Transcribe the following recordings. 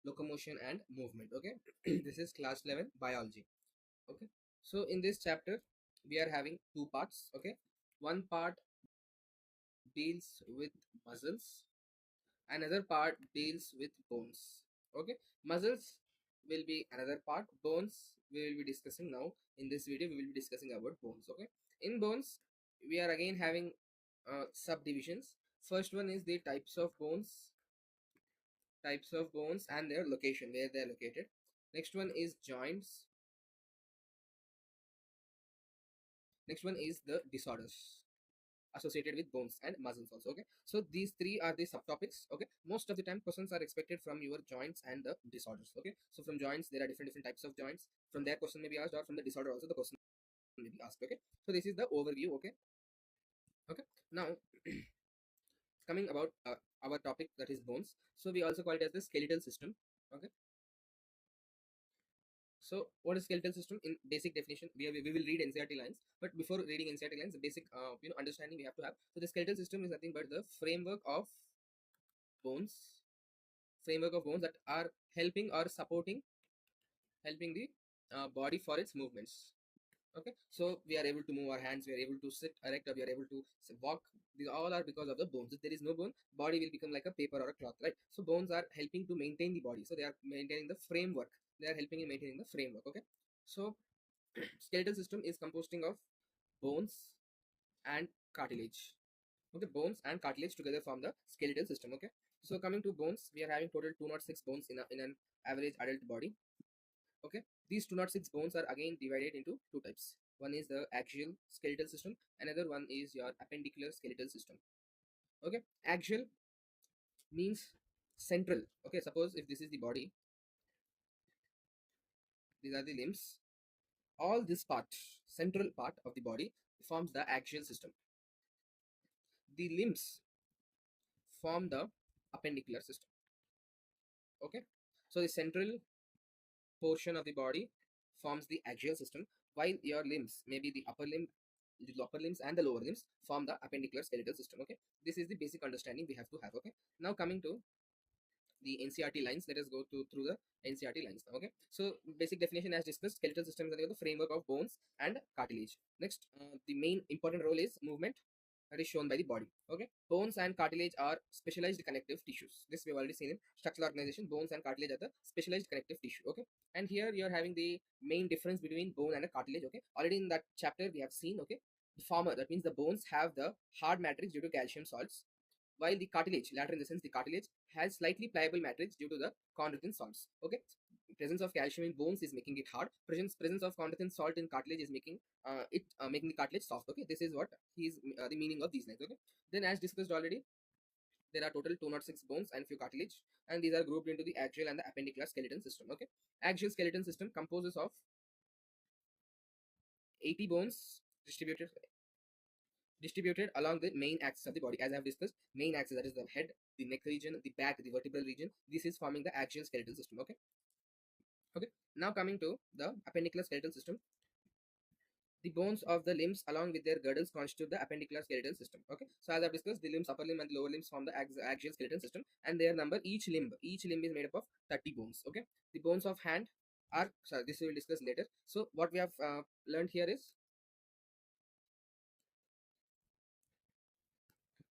locomotion and movement. Okay. This is class 11 biology. Okay, so in this chapter we are having two parts. Okay, one part deals with muscles, another part deals with bones. Okay, muscles will be another part, bones we will be discussing now. In this video we will be discussing about bones. Okay, in bones we are again having subdivisions. First one is the types of bones and their location, where they are located. Next one is joints. Next one is the disorders associated with bones and muscles also. Okay, so these three are the subtopics. Okay, most of the time questions are expected from your joints and the disorders. Okay, so from joints there are different types of joints. From there question may be asked, or from the disorder also the question may be asked. Okay, so this is the overview. Okay, now coming about our topic, that is bones. So we also call it as the skeletal system. Okay, so what is skeletal system? In basic definition, we will read NCERT lines, but before reading NCERT lines, the basic understanding we have to have. So the skeletal system is nothing but the bones framework of bones that are helping the body for its movements. Okay, so we are able to move our hands, we are able to sit erect, or we are able to walk. These all are because of the bones. If there is no bone, body will become like a paper or a cloth, right? So bones are helping to maintain the body, so they are maintaining the framework. They are helping in maintaining the framework. Okay, so skeletal system is composing of bones and cartilage. Okay, bones and cartilage together form the skeletal system. Okay, so coming to bones, we are having total 206 bones in an average adult body. Okay, these 206 bones are again divided into two types. One is the axial skeletal system, another one is your appendicular skeletal system. Okay, axial means central. Okay, suppose if this is the body, these are the limbs, all this part, central part of the body, forms the axial system. The limbs form the appendicular system. Okay, so the central portion of the body forms the axial system, while your limbs, maybe the upper limbs and the lower limbs, form the appendicular skeletal system. Okay, this is the basic understanding we have to have. Okay, now coming to the NCERT lines, let us go through the NCERT lines now. Okay, so basic definition as discussed, skeletal system is the framework of bones and cartilage. Next, the main important role is movement, that is shown by the body. Okay, bones and cartilage are specialized connective tissues. This we have already seen in structural organization. Bones and cartilage are the specialized connective tissue. Okay, and here you are having the main difference between bone and a cartilage. Okay, already in that chapter we have seen. Okay, the former, that means the bones, have the hard matrix due to calcium salts, while the cartilage, latter in the sense, the cartilage has slightly pliable matrix due to the chondroitin salts. Okay, presence of calcium in bones is making it hard. Presence of chondroitin salt in cartilage is making making the cartilage soft. Okay, this is what is the meaning of these lines. Okay, then as discussed already, there are total 206 bones and few cartilage, and these are grouped into the axial and the appendicular skeleton system. Okay, axial skeleton system composes of 80 bones distributed along the main axis of the body. As I have discussed, main axis, that is the head, the neck region, the back, the vertebral region, this is forming the axial skeletal system. Okay, now coming to the appendicular skeletal system, the bones of the limbs along with their girdles constitute the appendicular skeletal system. Okay, so as I've discussed, the limbs, upper limb and lower limbs form the axial skeletal system, and their number, each limb is made up of 30 bones. Okay, the bones of hand are, sorry, this we will discuss later. So what we have learned here is,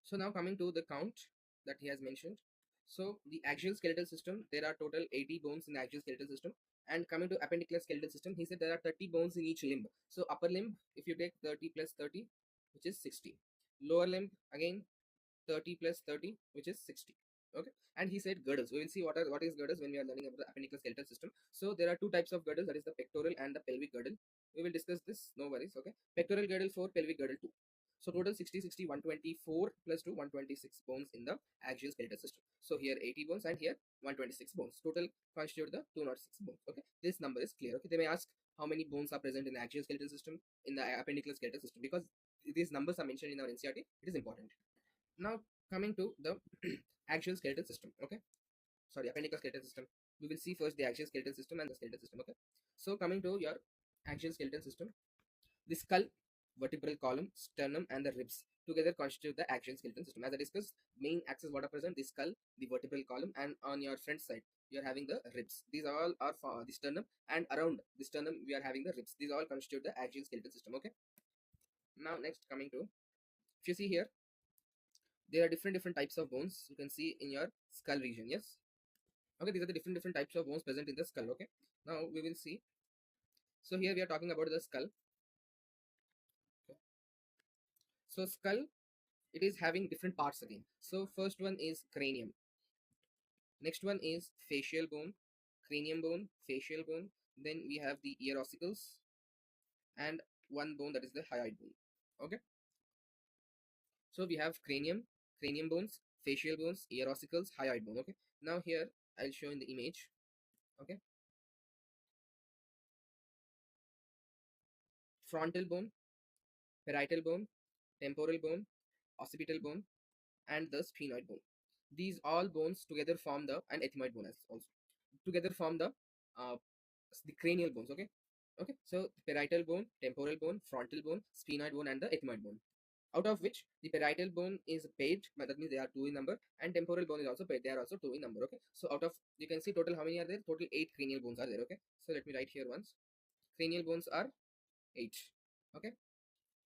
so now coming to the count that he has mentioned. So the axial skeletal system, there are total 80 bones in the axial skeletal system. And coming to appendicular skeletal system, he said there are 30 bones in each limb. So upper limb, if you take 30 plus 30, which is 60. Lower limb, again 30 plus 30, which is 60. Okay, and he said girdles. We will see what is girdles when we are learning about the appendicular skeletal system. So there are two types of girdles, that is the pectoral and the pelvic girdle. We will discuss this, no worries. Okay, pectoral girdle 4, pelvic girdle 2. So total 60, 60, 124 plus 2, 126 bones in the axial skeletal system. So here 80 bones and here 126 bones. Total constitute the 206 bones. Okay, this number is clear. Okay, they may ask how many bones are present in the axial skeletal system, in the appendicular skeletal system, because these numbers are mentioned in our NCERT. It is important. Now coming to the axial skeletal system. Okay, sorry, appendicular skeletal system. We will see first the axial skeletal system and the skeletal system. Okay, so coming to your axial skeletal system, the skull, vertebral column, sternum and the ribs together constitute the axial skeletal system. As I discussed, main axis what are present, the skull, the vertebral column, and on your front side you are having the ribs. These all are for the sternum, and around the sternum we are having the ribs. These all constitute the axial skeletal system. Okay. Now next, coming to, if you see here, there are different types of bones you can see in your skull region. Yes. Okay, these are the different types of bones present in the skull. Okay. Now we will see. So here we are talking about the skull. Okay. So skull, it is having different parts again. So first one is cranium. Next one is facial bone, cranium bone, facial bone. Then we have the ear ossicles and one bone, that is the hyoid bone. Okay. So we have cranium bones, facial bones, ear ossicles, hyoid bone. Okay. Now here I'll show in the image. Okay. Frontal bone, parietal bone, temporal bone, occipital bone, and the sphenoid bone. These all bones together form the, and ethmoid bone as also, together form uh, the cranial bones. Okay. Okay. So parietal bone, temporal bone, frontal bone, sphenoid bone, and the ethmoid bone. Out of which the parietal bone is paired, that means they are two in number, and temporal bone is also paired, they are also two in number. Okay. So out of, you can see total how many are there? Total 8 cranial bones are there. Okay. So let me write here once. Cranial bones are 8. Okay.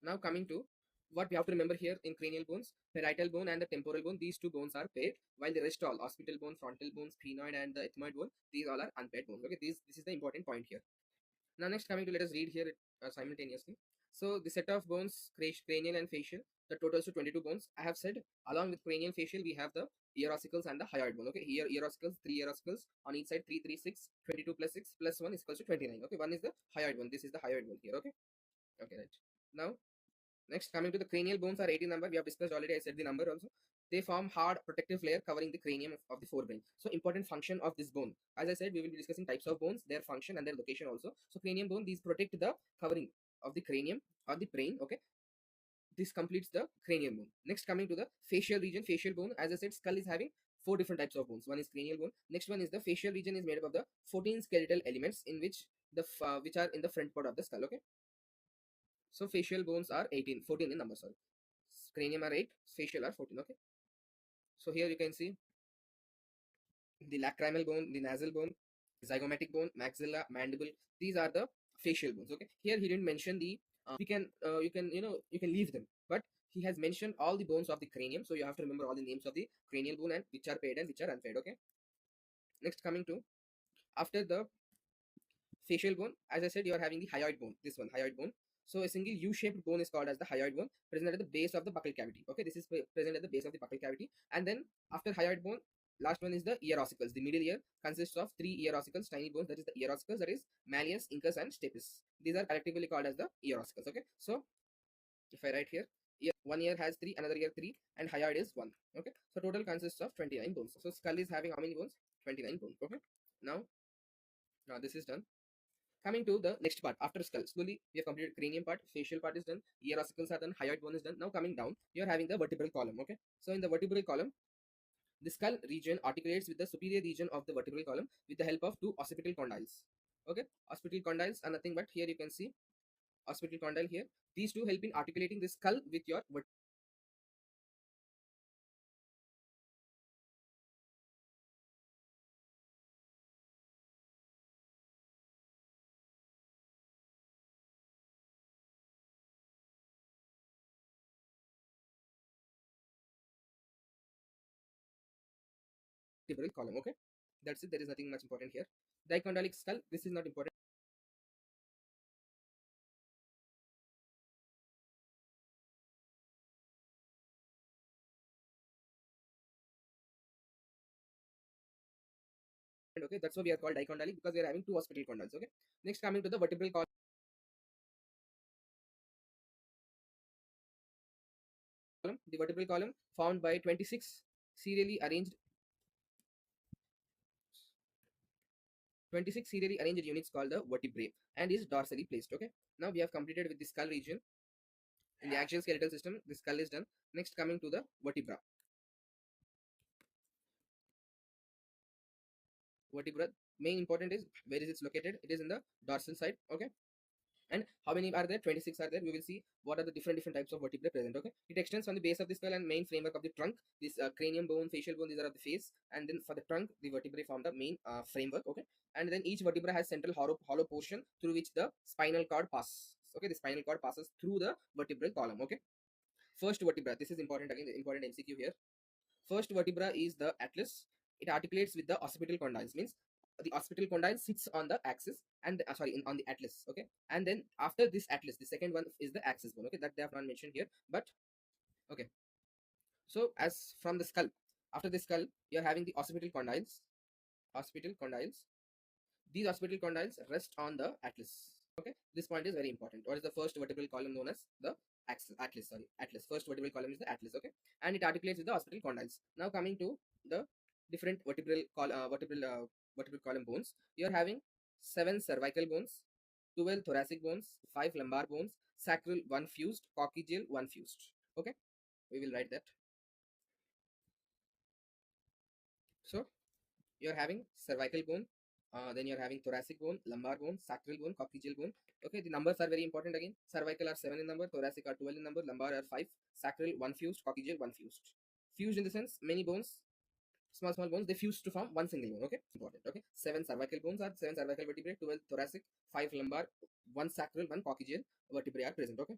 Now coming to what we have to remember here in cranial bones, parietal bone and the temporal bone, these two bones are paired, while the rest all, occipital bone, frontal bone, sphenoid, and the ethmoid bone, these all are unpaired bones. Okay, this is the important point here. Now next, coming to, let us read here simultaneously. So the set of bones, cranial and facial, the totals to 22 bones. I have said along with cranial facial we have the ear ossicles and the hyoid bone. Okay, here ear ossicles, 3 ear ossicles on each side, 3, 3, 6, 22 plus 6 plus 1 is equals to 29. Okay, one is the hyoid bone. This is the hyoid bone here. Okay, okay, right. Now next, coming to the cranial bones are 18 number. We have discussed already. I said the number also. They form hard protective layer covering the cranium of the forebrain. So important function of this bone. As I said, we will be discussing types of bones, their function and their location also. So cranium bone, these protect the covering of the cranium or the brain. Okay. This completes the cranium bone. Next, coming to the facial region, facial bone. As I said, skull is having 4 different types of bones. One is cranial bone. Next one is the facial region, is made up of the 14 skeletal elements in which the which are in the front part of the skull. Okay. So facial bones are 18, 14 in number, sorry. Cranium are 8, facial are 14. Okay. So here you can see the lacrimal bone, the nasal bone, zygomatic bone, maxilla, mandible. These are the facial bones. Okay. Here he didn't mention the. We can you can leave them, but he has mentioned all the bones of the cranium. So you have to remember all the names of the cranial bone and which are paired and which are unpaired. Okay. Next, coming to, after the facial bone, as I said, you are having the hyoid bone. This one, hyoid bone. So a single U-shaped bone is called as the hyoid bone, present at the base of the buccal cavity. Okay, this is present at the base of the buccal cavity. And then after hyoid bone, last one is the ear ossicles. The middle ear consists of 3 ear ossicles, tiny bones. That is the ear ossicles. That is malleus, incus, and stapes. These are collectively called as the ear ossicles. Okay, so if I write here, one ear has 3, another ear 3, and hyoid is 1. Okay, so total consists of 29 bones. So skull is having how many bones? 29 bones. Okay, now this is done. Coming to the next part, after skull, slowly we have completed cranium part, facial part is done, ear ossicles are done, hyoid bone is done. Now coming down, you are having the vertebral column. Okay, so in the vertebral column, the skull region articulates with the superior region of the vertebral column with the help of 2 occipital condyles. Okay, occipital condyles are nothing but, here you can see occipital condyle here. These two help in articulating the skull with your vertebral column. Okay, that's it. There is nothing much important here. Dicondylic skull. This is not important. Okay, that's why we are called dicondylic, because we are having 2 occipital condyles. Okay, next, coming to the vertebral column. The vertebral column formed by 26 serially arranged 26 serially arranged units called the vertebrae, and is dorsally placed. Okay, now we have completed with the skull region. In the axial skeletal system, the skull is done. Next, coming to the vertebra. Vertebra, main important is where is it located? It is in the dorsal side. Okay, And how many are there? 26 are there. We will see what are the different types of vertebrae present. Okay, it extends from the base of the skull and main framework of the trunk. This cranium bone, facial bone, these are of the face, and then for the trunk, the vertebrae form the main framework. Okay, and then each vertebra has central hollow portion through which the spinal cord passes. Okay, the spinal cord passes through the vertebral column. Okay, first vertebra. This is important again. The important MCQ here. First vertebra is the atlas. It articulates with the occipital condyles. Means the occipital condyle sits on the axis and on the atlas. Okay, and then after this atlas, the second one is the axis bone. Okay, that they have not mentioned here, but okay. So as from the skull, after the skull, you are having the occipital condyles. Occipital condyles. These occipital condyles rest on the atlas. Okay, this point is very important. What is the first vertebral column known as the atlas? Sorry, atlas. First vertebral column is the atlas. Okay, and it articulates with the occipital condyles. Now coming to the different vertebral column bones, you are having 7 cervical bones, 12 thoracic bones, 5 lumbar bones, sacral 1 fused, coccygeal 1 fused. Okay, we will write that. So you're having cervical bone, then you're having thoracic bone, lumbar bone, sacral bone, coccygeal bone. Okay, the numbers are very important again. Cervical are 7 in number, thoracic are 12 in number, lumbar are 5, sacral 1 fused, coccygeal 1 fused. Fused in the sense many bones, small bones, they fuse to form one single bone. Okay, important. Okay, 7 cervical bones are 7 cervical vertebrae, 12 thoracic, 5 lumbar, 1 sacral, 1 coccygeal vertebrae are present. Okay,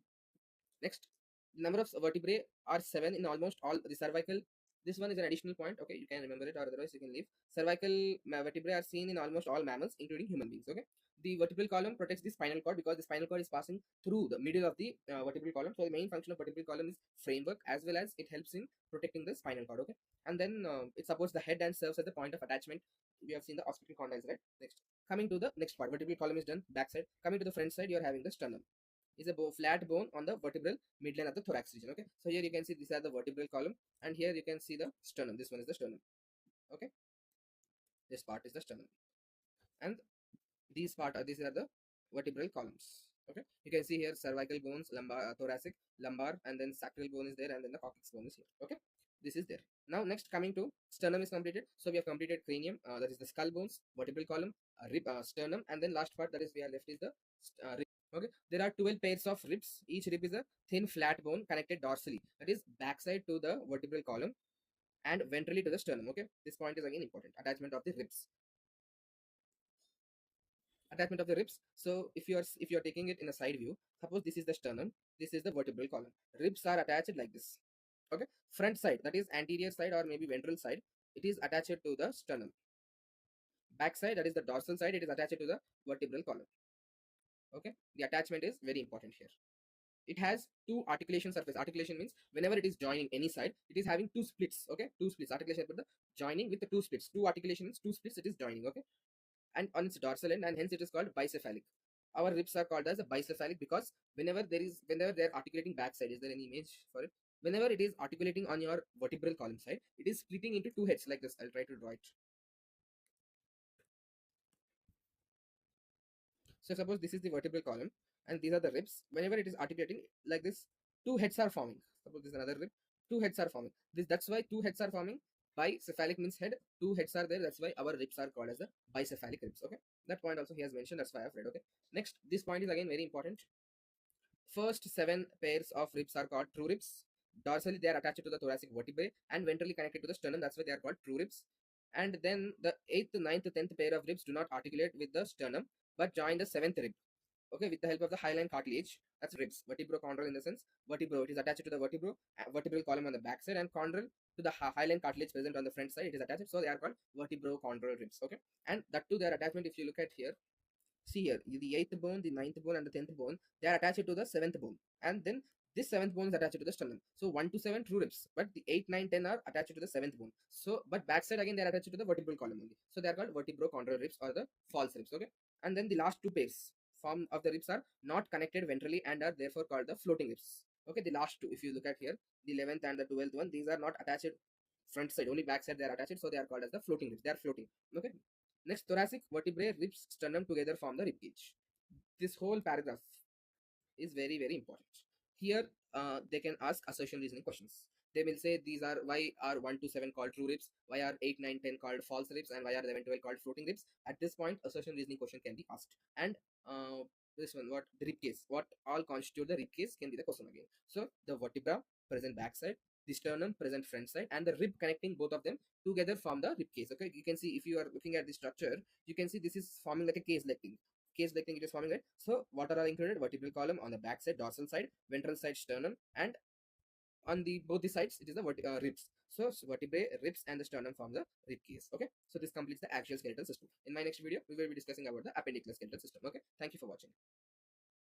next, the number of vertebrae are 7 in almost all the cervical. This one is an additional point. Okay, you can remember it, or otherwise you can leave. Cervical vertebrae are seen in almost all mammals, including human beings. Okay, the vertebral column protects the spinal cord because the spinal cord is passing through the middle of the vertebral column. So the main function of vertebral column is framework, as well as it helps in protecting the spinal cord. Okay, and then it supports the head and serves as the point of attachment. We have seen the occipital condyles, right? Next, coming to the next part, vertebral column is done. Back side. Coming to the front side, you are having the sternum. Is a flat bone on the vertebral midline of the thorax region. Okay, so here you can see these are the vertebral column, and here you can see the sternum. This one is the sternum. Okay, this part is the sternum, and these are the vertebral columns. Okay, you can see here cervical bones, lumbar, thoracic, lumbar, and then sacral bone is there, and then the coccyx bone is here. Okay, this is there. Now next, coming to sternum is completed. So we have completed cranium, that is the skull bones, vertebral column, rib, sternum, and then last part that is we are left is the rib. Okay, there are 12 pairs of ribs. Each rib is a thin flat bone connected dorsally, that is backside to the vertebral column and ventrally to the sternum. Okay, this point is again important. Attachment of the ribs. Attachment of the ribs. So if you're taking it in a side view, suppose this is the sternum, this is the vertebral column. Ribs are attached like this. Okay, front side, that is anterior side or maybe ventral side, it is attached to the sternum. Back side, that is the dorsal side, it is attached to the vertebral column. Okay, the attachment is very important here. It has two articulation surface. Articulation means whenever it is joining any side, it is having two splits. Okay, two splits. Articulation with the joining with the two splits. Two articulation means two splits, it is joining. Okay, and on its dorsal end, and hence it is called bicephalic. Our ribs are called as a bicephalic because whenever they're articulating backside, is there any image for it? Whenever it is articulating on your vertebral column side, it is splitting into two heads like this. I'll try to draw it. So suppose this is the vertebral column and these are the ribs. Whenever it is articulating like this, two heads are forming. Suppose this is another rib, two heads are forming. That's why two heads are forming. Bicephalic means head, two heads are there. That's why our ribs are called as the bicephalic ribs. Okay, that point also he has mentioned. That's why I've read. Okay, next, this point is again very important. First 7 pairs of ribs are called true ribs. Dorsally, they are attached to the thoracic vertebrae and ventrally connected to the sternum. That's why they are called true ribs. And then the 8th, 9th, 10th pair of ribs do not articulate with the sternum but join the 7th rib. Okay, with the help of the hyaline cartilage. That's ribs. Vertebrochondral in the sense. Vertebro, it is attached to the vertebral column on the back side, and chondral to the hyaline cartilage present on the front side. It is attached. So they are called vertebrochondral ribs. Okay, and that to their attachment, if you look at here, see here, the 8th bone, the 9th bone, and the 10th bone, they are attached to the 7th bone. And then this 7th bone is attached to the sternum. So 1 to 7 true ribs, but the 8, 9, 10 are attached to the 7th bone. So, but backside again they are attached to the vertebral column only. So they are called vertebrochondral ribs or the false ribs. Okay, and then the last two pairs form of the ribs are not connected ventrally and are therefore called the floating ribs. Okay, the last two, if you look at here, the 11th and the 12th one, these are not attached front side, only back side they are attached, so they are called as the floating ribs. They are floating. Okay, next, thoracic vertebrae, ribs, sternum together form the rib cage. This whole paragraph is very important. Here they can ask assertion reasoning questions. They will say these are, why are 1 to 7 called true ribs, why are 8, 9, 10 called false ribs, and why are 11, 12 called floating ribs. At this point, assertion reasoning question can be asked. And this one, what the rib case, what all constitute the rib case can be the question again. So the vertebra present back side, the sternum present front side, and the rib connecting both of them together form the rib case. Okay, you can see if you are looking at the structure, you can see this is forming like a case like thing. Case like thing it is forming, right? So what are included? Vertebral column on the back side, dorsal side, ventral side, sternum, and on the both the sides it is the ribs. So vertebrae, ribs, and the sternum form the rib case. Okay, so this completes the axial skeletal system. In my next video we will be discussing about the appendicular skeletal system. Okay, thank you for watching.